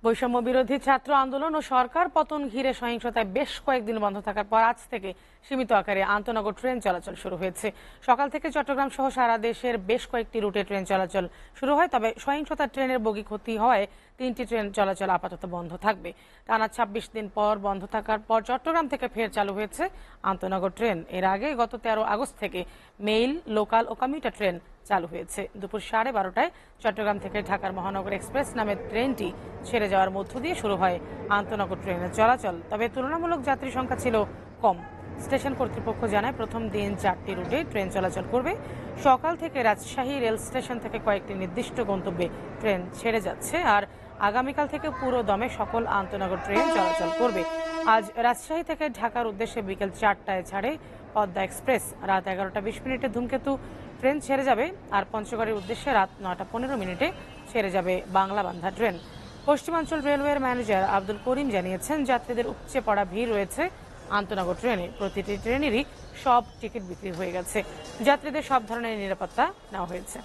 বৈষম্য বিরোধী ছাত্র আন্দোলন ও সরকার পতন ঘিরে সহিংসতায় বেশ কয়েকদিন বন্ধ থাকার পর আজ থেকে সীমিত আকারে আন্তনগর ট্রেন চলাচল শুরু হয়েছে। সকাল থেকে চট্টগ্রাম সহ সারা দেশের বেশ কয়েকটি রুটে ট্রেন চলাচল শুরু হয়, তবে সহিংসতার ট্রেনের বগি ক্ষতি হওয়ায় 3টি ট্রেন চলাচল আপাতত বন্ধ থাকবে। টানা 26 দিন পর বন্ধ থাকার পর চট্টগ্রাম থেকে ফের চালু হয়েছে আন্তনগর ট্রেন। এর আগে গত 13 আগস্ট থেকে মেইল, লোকাল ও কমিউটার ট্রেন চালু হয়েছে। দুপুর 12:30টায় চট্টগ্রাম থেকে ঢাকার মহানগর এক্সপ্রেস নামের ট্রেনটি ছেড়ে যাওয়ার মধ্য দিয়ে শুরু হয় আন্তনগর ট্রেনের চলাচল, তবে তুলনামূলক যাত্রী সংখ্যা ছিল কম। স্টেশন কর্তৃপক্ষ জানায় প্রথম দিন 4টি রুটে ট্রেন চলাচল করবে। সকাল থেকে রাজশাহী রেল স্টেশন থেকে কয়েকটি নির্দিষ্ট গন্তব্যে ট্রেন ছেড়ে যাচ্ছে, আর আগামীকাল থেকে পুরো দমে সকল আন্তনগর ট্রেন চলাচল করবে। আজ রাজশাহী থেকে ঢাকার উদ্দেশ্যে বিকেল 4টায় ছাড়ে পদ্মা এক্সপ্রেস। রাত 11টা 20 মিনিটে ধূমকেতু ট্রেন ছেড়ে যাবে, আর পঞ্চগড়ের উদ্দেশ্যে রাত 9টা 15 মিনিটে ছেড়ে যাবে বাংলাবান্ধা ট্রেন। পশ্চিমাঞ্চল রেলওয়ের ম্যানেজার আব্দুল করিম জানিয়েছেন, যাত্রীদের উপচে পড়া ভিড় রয়েছে আন্তনগর ট্রেনে। প্রতিটি ট্রেনেরই সব টিকিট বিক্রি হয়ে গেছে। যাত্রীদের সব ধরনের নিরাপত্তা নেওয়া হয়েছে।